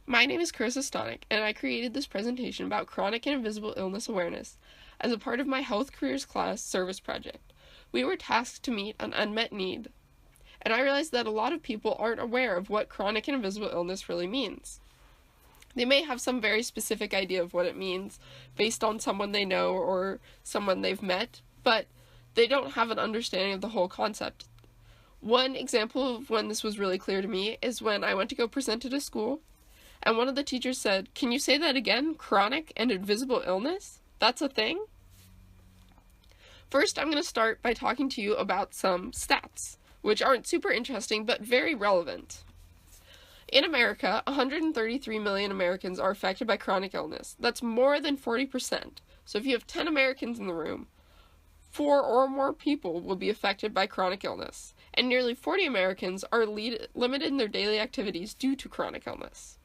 My name is Carissa Stonick, and I created this presentation about chronic and invisible illness awareness as a part of my health careers class service project. We were tasked to meet an unmet need, and I realized that a lot of people aren't aware of what chronic and invisible illness really means. They may have some very specific idea of what it means based on someone they know or someone they've met, but they don't have an understanding of the whole concept. One example of when this was really clear to me is when I went to go present at a school, and one of the teachers said, "Can you say that again? Chronic and invisible illness? That's a thing?" First, I'm going to start by talking to you about some stats, which aren't super interesting but very relevant. In America, 133 million Americans are affected by chronic illness. That's more than 40%. So if you have 10 Americans in the room, 4 or more people will be affected by chronic illness, and nearly 40 Americans are limited in their daily activities due to chronic illness.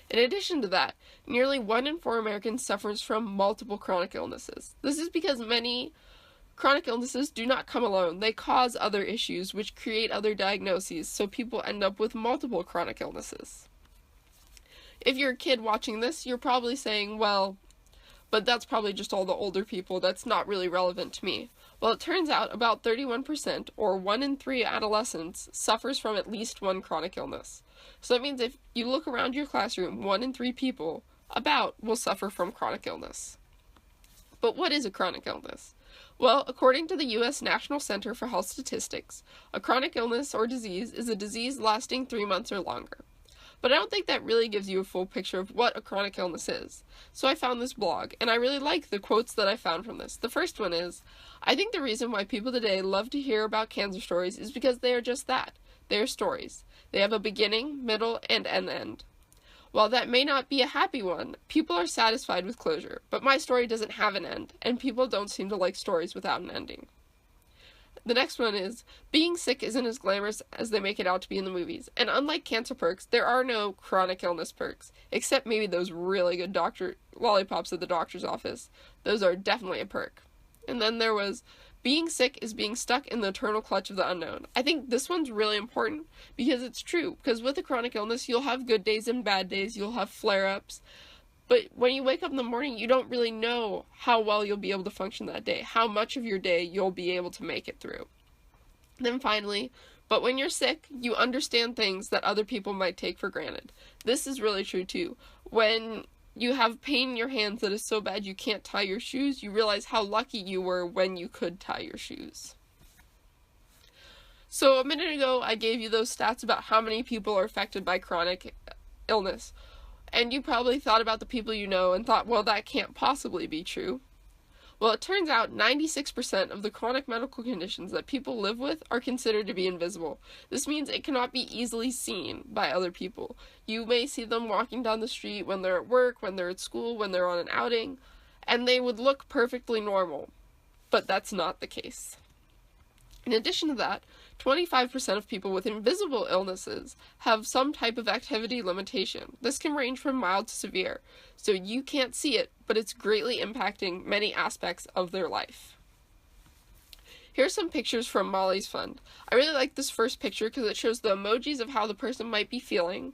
In addition to that, nearly 1 in 4 Americans suffers from multiple chronic illnesses. This is because many chronic illnesses do not come alone. They cause other issues, which create other diagnoses, so people end up with multiple chronic illnesses. If you're a kid watching this, you're probably saying, well, but that's probably just all the older people. That's not really relevant to me. Well, it turns out about 31%, or 1 in 3 adolescents, suffers from at least one chronic illness. So that means if you look around your classroom, 1 in 3 people, will suffer from chronic illness. But what is a chronic illness? Well, according to the U.S. National Center for Health Statistics, a chronic illness or disease is a disease lasting 3 months or longer. But I don't think that really gives you a full picture of what a chronic illness is. So I found this blog, and I really like the quotes that I found from this. The first one is, "I think the reason why people today love to hear about cancer stories is because they are just that. They are stories. They have a beginning, middle, and an end. While that may not be a happy one, people are satisfied with closure, but my story doesn't have an end, and people don't seem to like stories without an ending." The next one is, "Being sick isn't as glamorous as they make it out to be in the movies, and unlike cancer perks, there are no chronic illness perks, except maybe those really good lollipops at the doctor's office. Those are definitely a perk." And then there was, "Being sick is being stuck in the eternal clutch of the unknown." I think this one's really important because it's true, because with a chronic illness, you'll have good days and bad days, you'll have flare-ups, but when you wake up in the morning, you don't really know how well you'll be able to function that day, how much of your day you'll be able to make it through. Then finally, "But when you're sick, you understand things that other people might take for granted." This is really true too. When you have pain in your hands that is so bad you can't tie your shoes, you realize how lucky you were when you could tie your shoes. So a minute ago, I gave you those stats about how many people are affected by chronic illness. And you probably thought about the people you know and thought, well, that can't possibly be true. Well, it turns out 96% of the chronic medical conditions that people live with are considered to be invisible. This means it cannot be easily seen by other people. You may see them walking down the street when they're at work, when they're at school, when they're on an outing, and they would look perfectly normal. But that's not the case. In addition to that, 25% of people with invisible illnesses have some type of activity limitation. This can range from mild to severe, so you can't see it, but it's greatly impacting many aspects of their life. Here's some pictures from Molly's Fund. I really like this first picture because it shows the emojis of how the person might be feeling,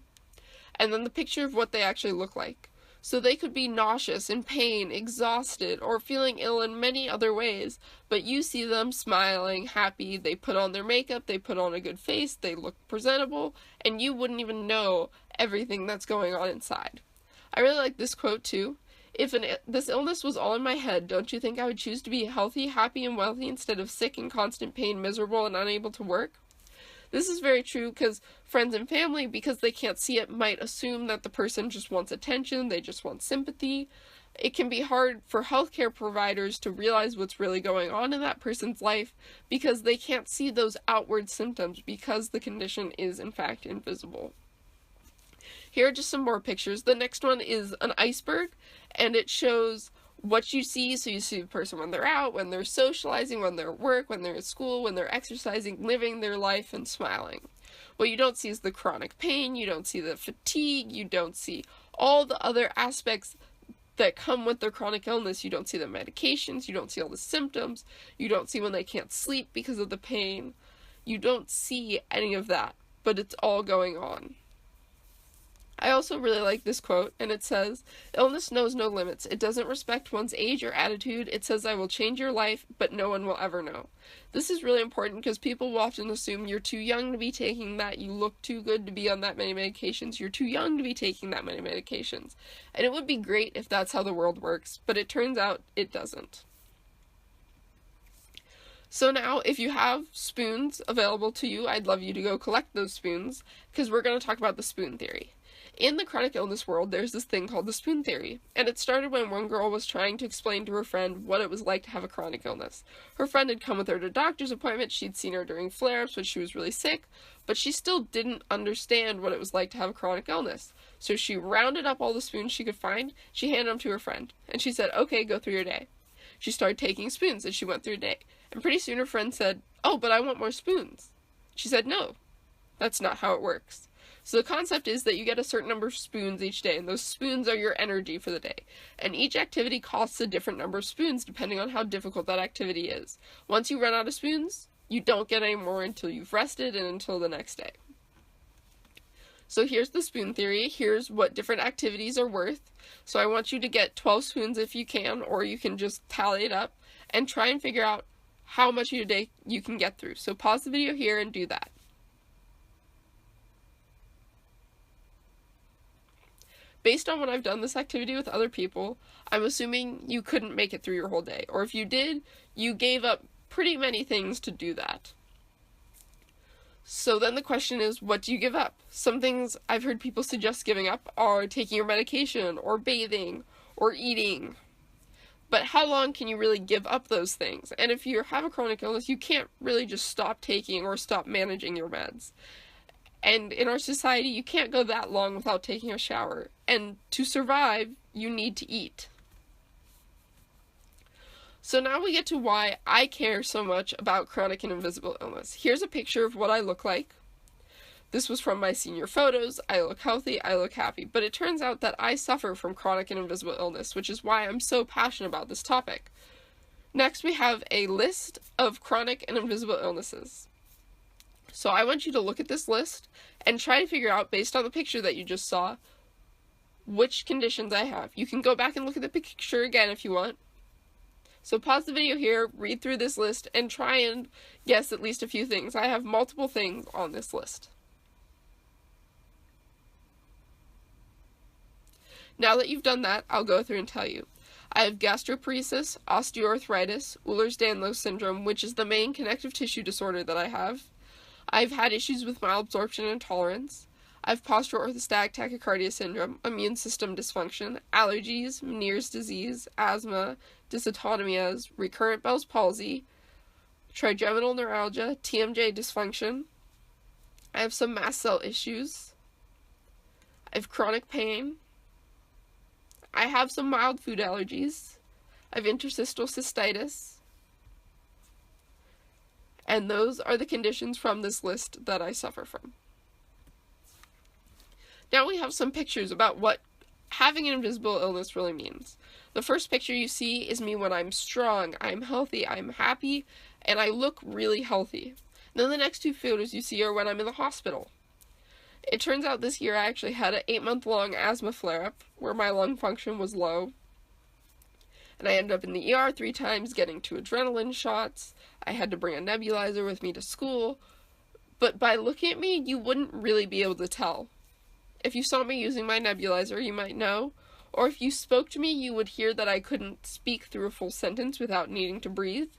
and then the picture of what they actually look like. So they could be nauseous, in pain, exhausted, or feeling ill in many other ways, but you see them smiling, happy, they put on their makeup, they put on a good face, they look presentable, and you wouldn't even know everything that's going on inside. I really like this quote too. "If this illness was all in my head, don't you think I would choose to be healthy, happy, and wealthy instead of sick, in constant pain, miserable, and unable to work?" This is very true because friends and family, because they can't see it, might assume that the person just wants attention, they just want sympathy. It can be hard for healthcare providers to realize what's really going on in that person's life because they can't see those outward symptoms because the condition is in fact invisible. Here are just some more pictures. The next one is an iceberg, and it shows what you see. So you see the person when they're out, when they're socializing, when they're at work, when they're at school, when they're exercising, living their life and smiling. What you don't see is the chronic pain, you don't see the fatigue, you don't see all the other aspects that come with their chronic illness. You don't see the medications, you don't see all the symptoms, you don't see when they can't sleep because of the pain. You don't see any of that, but it's all going on. I also really like this quote, and it says, "Illness knows no limits. It doesn't respect one's age or attitude. It says, I will change your life, but no one will ever know." This is really important because people will often assume you're too young to be taking that, you look too good to be on that many medications, you're too young to be taking that many medications. And it would be great if that's how the world works, but it turns out it doesn't. So now, if you have spoons available to you, I'd love you to go collect those spoons, because we're going to talk about the spoon theory. In the chronic illness world, there's this thing called the spoon theory, and it started when one girl was trying to explain to her friend what it was like to have a chronic illness. Her friend had come with her to a doctor's appointment, she'd seen her during flare-ups when she was really sick, but she still didn't understand what it was like to have a chronic illness. So she rounded up all the spoons she could find, she handed them to her friend, and she said, "Okay, go through your day." She started taking spoons as she went through her day, and pretty soon her friend said, "Oh, but I want more spoons." She said, "No, that's not how it works." So the concept is that you get a certain number of spoons each day, and those spoons are your energy for the day. And each activity costs a different number of spoons depending on how difficult that activity is. Once you run out of spoons, you don't get any more until you've rested and until the next day. So here's the spoon theory. Here's what different activities are worth. So I want you to get 12 spoons if you can, or you can just tally it up and try and figure out how much of your day you can get through. So pause the video here and do that. Based on when I've done this activity with other people, I'm assuming you couldn't make it through your whole day. Or if you did, you gave up pretty many things to do that. So then the question is, what do you give up? Some things I've heard people suggest giving up are taking your medication, or bathing, or eating. But how long can you really give up those things? And if you have a chronic illness, you can't really just stop taking or stop managing your meds. And in our society, you can't go that long without taking a shower. And to survive, you need to eat. So now we get to why I care so much about chronic and invisible illness. Here's a picture of what I look like. This was from my senior photos. I look healthy, I look happy. But it turns out that I suffer from chronic and invisible illness, which is why I'm so passionate about this topic. Next, we have a list of chronic and invisible illnesses. So I want you to look at this list and try to figure out, based on the picture that you just saw, which conditions I have. You can go back and look at the picture again if you want. So pause the video here, read through this list, and try and guess at least a few things. I have multiple things on this list. Now that you've done that, I'll go through and tell you. I have gastroparesis, osteoarthritis, Ehlers-Danlos syndrome, which is the main connective tissue disorder that I have. I've had issues with malabsorption and intolerance. I have postural orthostatic tachycardia syndrome, immune system dysfunction, allergies, Meniere's disease, asthma, dysautonomias, recurrent Bell's palsy, trigeminal neuralgia, TMJ dysfunction. I have some mast cell issues. I have chronic pain. I have some mild food allergies. I have interstitial cystitis. And those are the conditions from this list that I suffer from. Now we have some pictures about what having an invisible illness really means. The first picture you see is me when I'm strong, I'm healthy, I'm happy, and I look really healthy. And then the next two photos you see are when I'm in the hospital. It turns out this year I actually had an 8-month-long asthma flare-up where my lung function was low. And I ended up in the ER 3 times getting 2 adrenaline shots. I had to bring a nebulizer with me to school. But by looking at me, you wouldn't really be able to tell. If you saw me using my nebulizer, you might know. Or if you spoke to me, you would hear that I couldn't speak through a full sentence without needing to breathe.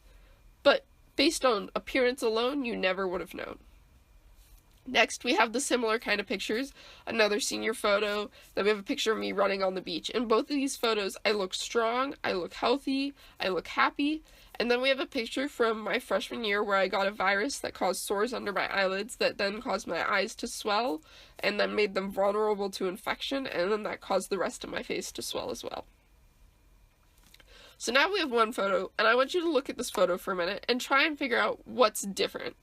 But based on appearance alone, you never would have known. Next, we have the similar kind of pictures. Another senior photo. Then we have a picture of me running on the beach. In both of these photos, I look strong, I look healthy, I look happy. And then we have a picture from my freshman year where I got a virus that caused sores under my eyelids that then caused my eyes to swell and then made them vulnerable to infection, and then that caused the rest of my face to swell as well. So now we have one photo, and I want you to look at this photo for a minute and try and figure out what's different.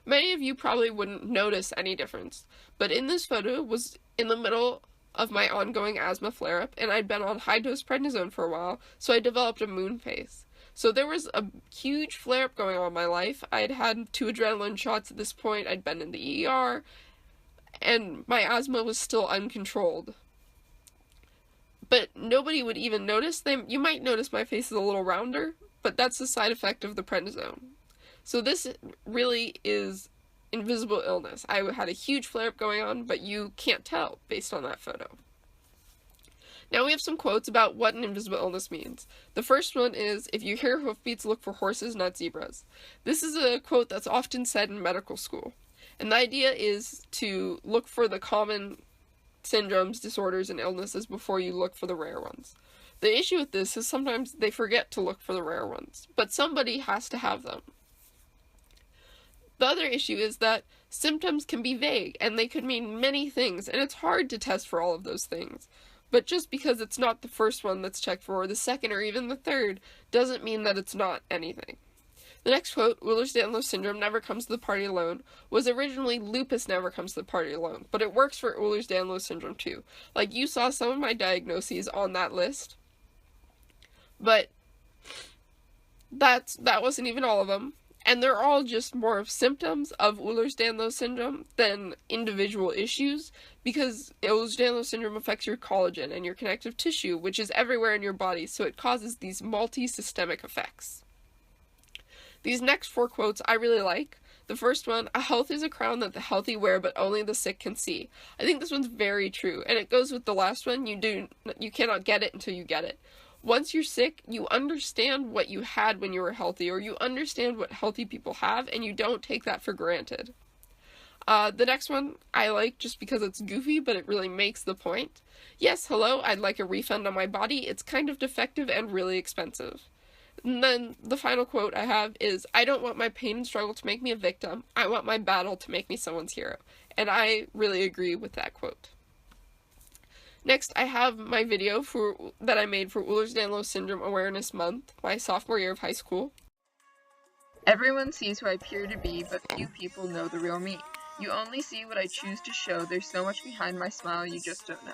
Many of you probably wouldn't notice any difference, but in this photo was in the middle of my ongoing asthma flare-up, and I'd been on high-dose prednisone for a while, so I developed a moon face. So there was a huge flare-up going on in my life. I'd had 2 adrenaline shots at this point, I'd been in the ER, and my asthma was still uncontrolled. But nobody would even notice. You might notice my face is a little rounder, but that's a side effect of the prednisone. So this really is invisible illness. I had a huge flare-up going on, but you can't tell based on that photo. Now we have some quotes about what an invisible illness means. The first one is, if you hear hoofbeats, look for horses, not zebras. This is a quote that's often said in medical school. And the idea is to look for the common syndromes, disorders, and illnesses before you look for the rare ones. The issue with this is sometimes they forget to look for the rare ones, but somebody has to have them. The other issue is that symptoms can be vague, and they could mean many things, and it's hard to test for all of those things. But just because it's not the first one that's checked for, or the second, or even the third, doesn't mean that it's not anything. The next quote, Ehlers-Danlos syndrome never comes to the party alone, was originally lupus never comes to the party alone, but it works for Ehlers-Danlos syndrome too. Like, you saw some of my diagnoses on that list, but that wasn't even all of them, and they're all just more of symptoms of Ehlers-Danlos syndrome than individual issues, because Ehlers-Danlos syndrome affects your collagen and your connective tissue, which is everywhere in your body, so it causes these multi-systemic effects. These next 4 quotes I really like. The first one, a health is a crown that the healthy wear, but only the sick can see. I think this one's very true, and it goes with the last one, you cannot get it until you get it. Once you're sick, you understand what you had when you were healthy, or you understand what healthy people have, and you don't take that for granted. The next one I like just because it's goofy, but it really makes the point. Yes, hello, I'd like a refund on my body. It's kind of defective and really expensive. And then the final quote I have is, I don't want my pain and struggle to make me a victim. I want my battle to make me someone's hero. And I really agree with that quote. Next, I have my video that I made for Ehlers-Danlos Syndrome Awareness Month, my sophomore year of high school. Everyone sees who I appear to be, but few people know the real me. You only see what I choose to show. There's so much behind my smile you just don't know.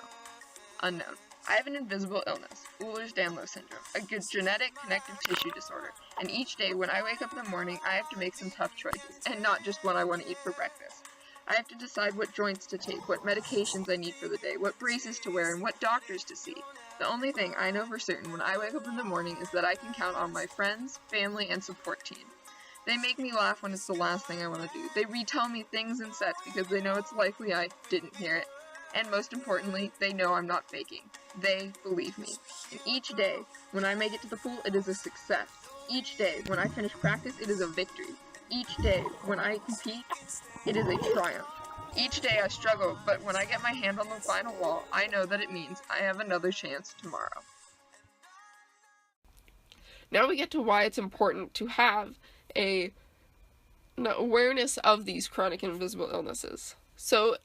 Unknown. I have an invisible illness, Ehlers-Danlos syndrome, a good genetic connective tissue disorder, and each day when I wake up in the morning, I have to make some tough choices, and not just what I want to eat for breakfast. I have to decide what joints to take, what medications I need for the day, what braces to wear, and what doctors to see. The only thing I know for certain when I wake up in the morning is that I can count on my friends, family, and support team. They make me laugh when it's the last thing I want to do. They retell me things and sets because they know it's likely I didn't hear it. And most importantly, they know I'm not faking. They believe me. And each day, when I make it to the pool, it is a success. Each day, when I finish practice, it is a victory. Each day, when I compete, it is a triumph. Each day I struggle, but when I get my hand on the final wall, I know that it means I have another chance tomorrow. Now we get to why it's important to have an awareness of these chronic and invisible illnesses. So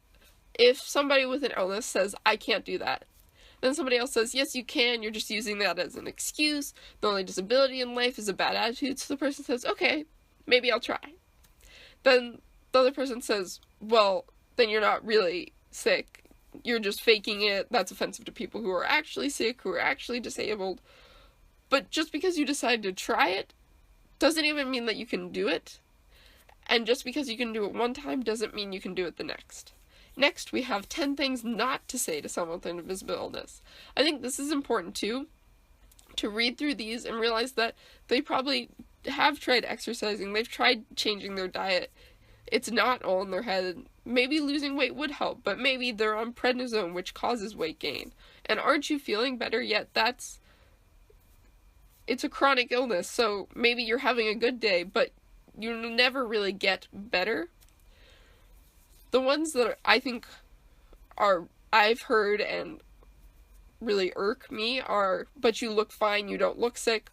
if somebody with an illness says, I can't do that, then somebody else says, yes, you can, you're just using that as an excuse, the only disability in life is a bad attitude, so the person says, okay, maybe I'll try. Then the other person says, well, then you're not really sick, you're just faking it, that's offensive to people who are actually sick, who are actually disabled. But just because you decide to try it, doesn't even mean that you can do it. And just because you can do it one time doesn't mean you can do it the next. Next, we have 10 things not to say to someone with an invisible illness. I think this is important too, to read through these and realize that they probably have tried exercising, they've tried changing their diet. It's not all in their head. Maybe losing weight would help, but maybe they're on prednisone, which causes weight gain. And aren't you feeling better yet? It's a chronic illness, so maybe you're having a good day, but you never really get better. The ones that I think I've heard and really irk me are, but you look fine, you don't look sick,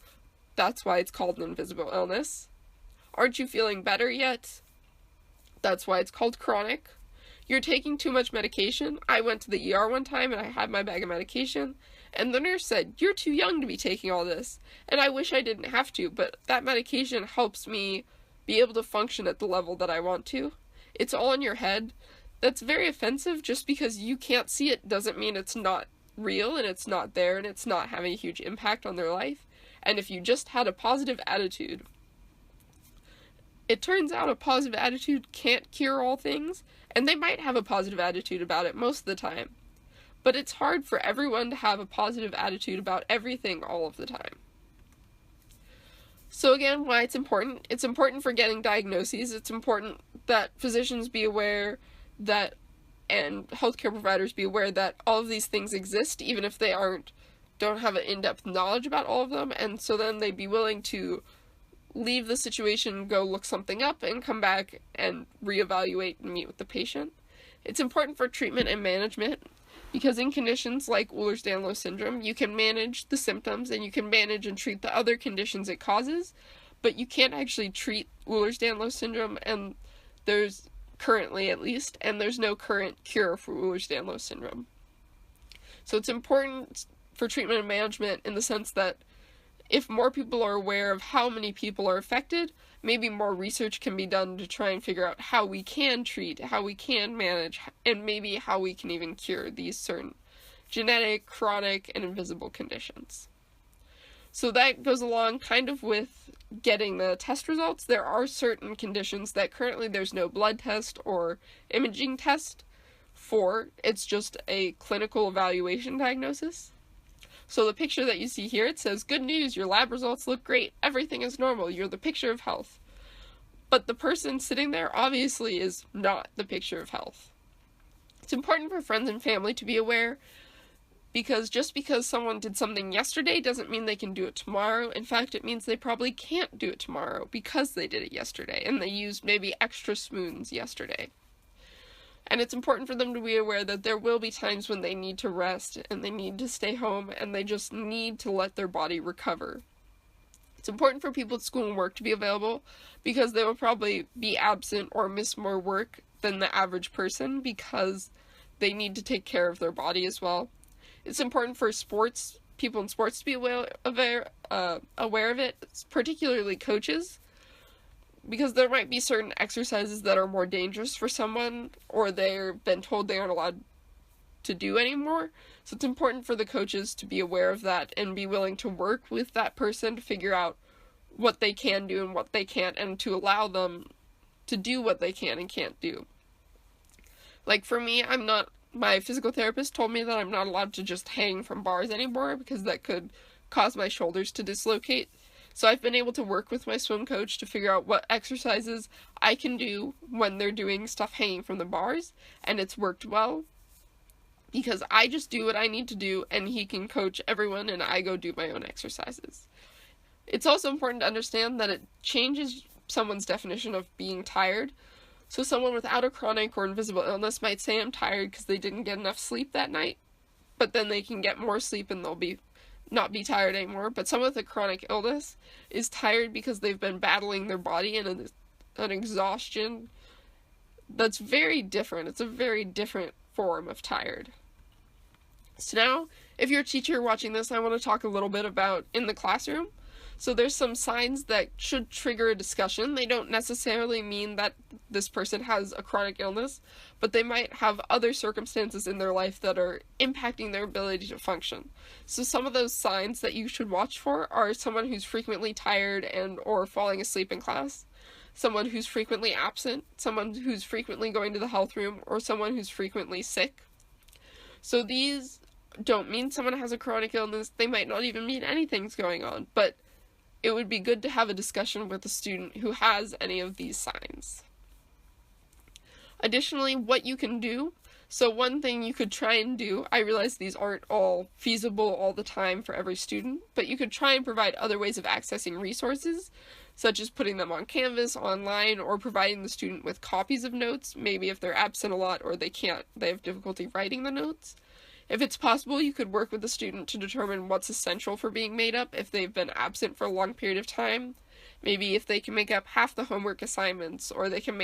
that's why it's called an invisible illness. Aren't you feeling better yet? That's why it's called chronic. You're taking too much medication. I went to the ER one time and I had my bag of medication, and the nurse said, you're too young to be taking all this. And I wish I didn't have to, but that medication helps me be able to function at the level that I want to. It's all in your head. That's very offensive. Just because you can't see it doesn't mean it's not real and it's not there and it's not having a huge impact on their life. And if you just had a positive attitude It turns out a positive attitude can't cure all things, and they might have a positive attitude about it most of the time. But it's hard for everyone to have a positive attitude about everything all of the time. So again, why it's important. It's important for getting diagnoses. It's important that physicians be aware that, and healthcare providers be aware that all of these things exist, even if they don't have an in-depth knowledge about all of them, and so then they'd be willing to leave the situation, go look something up, and come back and reevaluate and meet with the patient. It's important for treatment and management, because in conditions like Ehlers-Danlos syndrome, you can manage the symptoms and you can manage and treat the other conditions it causes, but you can't actually treat Ehlers-Danlos syndrome, and there's currently at least, and there's no current cure for Ehlers-Danlos syndrome. So it's important for treatment and management in the sense that if more people are aware of how many people are affected, maybe more research can be done to try and figure out how we can treat, how we can manage, and maybe how we can even cure these certain genetic, chronic, and invisible conditions. So that goes along kind of with getting the test results. There are certain conditions that currently there's no blood test or imaging test for. It's just a clinical evaluation diagnosis. So the picture that you see here, it says, "Good news, your lab results look great. Everything is normal. You're the picture of health." But the person sitting there obviously is not the picture of health. It's important for friends and family to be aware, because just because someone did something yesterday doesn't mean they can do it tomorrow. In fact, it means they probably can't do it tomorrow because they did it yesterday and they used maybe extra spoons yesterday. And it's important for them to be aware that there will be times when they need to rest and they need to stay home and they just need to let their body recover. It's important for people at school and work to be available, because they will probably be absent or miss more work than the average person because they need to take care of their body as well. It's important for people in sports to be aware of it, particularly coaches, because there might be certain exercises that are more dangerous for someone, or they've been told they aren't allowed to do anymore. So it's important for the coaches to be aware of that and be willing to work with that person to figure out what they can do and what they can't, and to allow them to do what they can and can't do. Like for me, my physical therapist told me that I'm not allowed to just hang from bars anymore because that could cause my shoulders to dislocate. So I've been able to work with my swim coach to figure out what exercises I can do when they're doing stuff hanging from the bars, and it's worked well because I just do what I need to do and he can coach everyone and I go do my own exercises. It's also important to understand that it changes someone's definition of being tired. So someone without a chronic or invisible illness might say I'm tired because they didn't get enough sleep that night, but then they can get more sleep and they'll not be tired anymore. But someone with a chronic illness is tired because they've been battling their body in an exhaustion that's very different. It's a very different form of tired. So now, if you're a teacher watching this, I want to talk a little bit about in the classroom. So there's some signs that should trigger a discussion. They don't necessarily mean that this person has a chronic illness, but they might have other circumstances in their life that are impacting their ability to function. So some of those signs that you should watch for are someone who's frequently tired or falling asleep in class, someone who's frequently absent, someone who's frequently going to the health room, or someone who's frequently sick. So these don't mean someone has a chronic illness. They might not even mean anything's going on, but it would be good to have a discussion with a student who has any of these signs. Additionally, what you can do. So one thing you could try and do, I realize these aren't all feasible all the time for every student, but you could try and provide other ways of accessing resources, such as putting them on Canvas, online, or providing the student with copies of notes, maybe if they're absent a lot or they have difficulty writing the notes. If it's possible, you could work with the student to determine what's essential for being made up if they've been absent for a long period of time. Maybe if they can make up half the homework assignments, or they can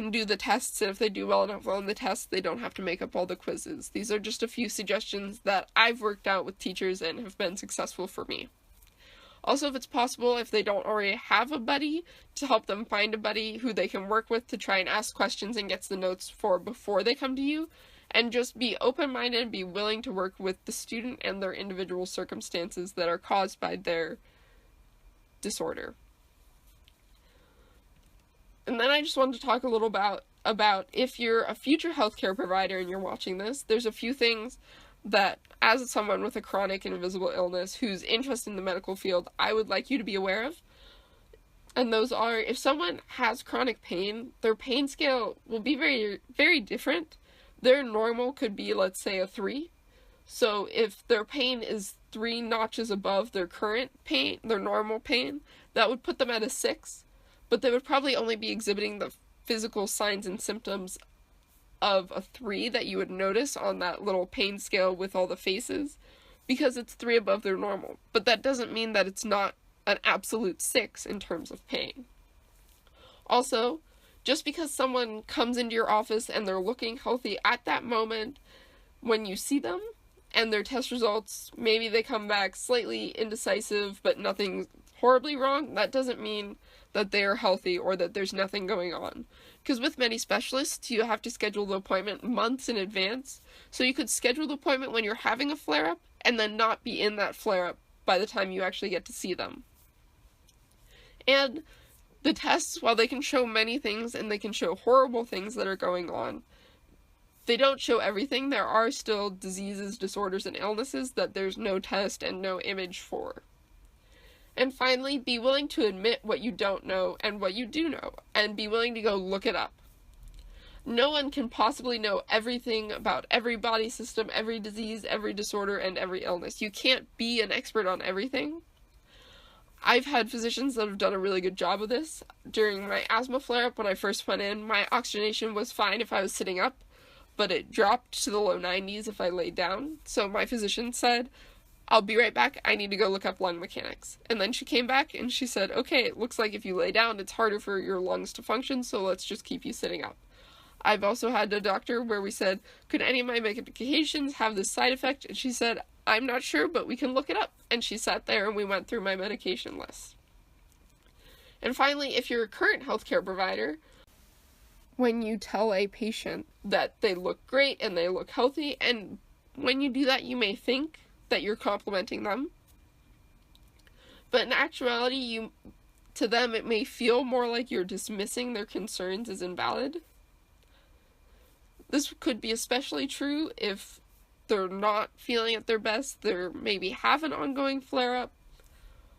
do the tests, and if they do well enough on the tests, they don't have to make up all the quizzes. These are just a few suggestions that I've worked out with teachers and have been successful for me. Also, if it's possible, if they don't already have a buddy, to help them find a buddy who they can work with to try and ask questions and gets the notes for before they come to you. And just be open-minded and be willing to work with the student and their individual circumstances that are caused by their disorder. And then I just wanted to talk a little about if you're a future healthcare provider and you're watching this, there's a few things that, as someone with a chronic and invisible illness who's interested in the medical field, I would like you to be aware of. And those are, if someone has chronic pain, their pain scale will be very, very different. Their normal could be, let's say, a 3. So if their pain is 3 notches above their current pain, their normal pain, that would put them at a 6. But they would probably only be exhibiting the physical signs and symptoms of a 3 that you would notice on that little pain scale with all the faces, because it's 3 above their normal. But that doesn't mean that it's not an absolute 6 in terms of pain. Also, just because someone comes into your office and they're looking healthy at that moment when you see them, and their test results, maybe they come back slightly indecisive but nothing horribly wrong, that doesn't mean that they are healthy or that there's nothing going on. Because with many specialists, you have to schedule the appointment months in advance. So you could schedule the appointment when you're having a flare-up and then not be in that flare-up by the time you actually get to see them. And the tests, while they can show many things and they can show horrible things that are going on, they don't show everything. There are still diseases, disorders, and illnesses that there's no test and no image for. And finally, be willing to admit what you don't know and what you do know, and be willing to go look it up. No one can possibly know everything about every body system, every disease, every disorder, and every illness. You can't be an expert on everything. I've had physicians that have done a really good job of this. During my asthma flare-up, when I first went in, my oxygenation was fine if I was sitting up, but it dropped to the low 90s if I laid down. So my physician said, "I'll be right back, I need to go look up lung mechanics." And then she came back and she said, "Okay, it looks like if you lay down, it's harder for your lungs to function, so let's just keep you sitting up." I've also had a doctor where we said, "Could any of my medications have this side effect?" And she said, "I'm not sure, but we can look it up." And she sat there and we went through my medication list. And finally, if you're a current healthcare provider, when you tell a patient that they look great and they look healthy, and when you do that, you may think that you're complimenting them, but in actuality, to them, it may feel more like you're dismissing their concerns as invalid. This could be especially true if they're not feeling at their best, they maybe have an ongoing flare-up,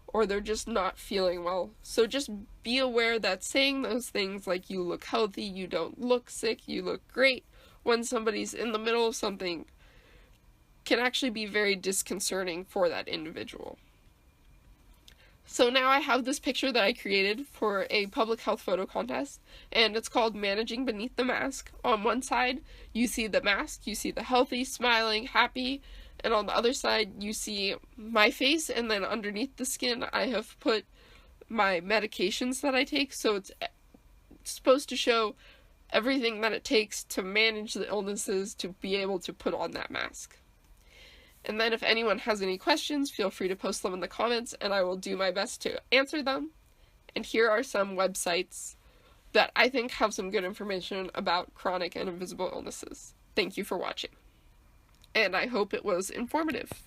or they're just not feeling well. So just be aware that saying those things like you look healthy, you don't look sick, you look great, when somebody's in the middle of something, can actually be very disconcerting for that individual. So now I have this picture that I created for a public health photo contest, and it's called Managing Beneath the Mask. On one side, you see the mask, you see the healthy, smiling, happy, and on the other side, you see my face, and then underneath the skin, I have put my medications that I take, so it's supposed to show everything that it takes to manage the illnesses to be able to put on that mask. And then if anyone has any questions, feel free to post them in the comments, and I will do my best to answer them. And here are some websites that I think have some good information about chronic and invisible illnesses. Thank you for watching. And I hope it was informative.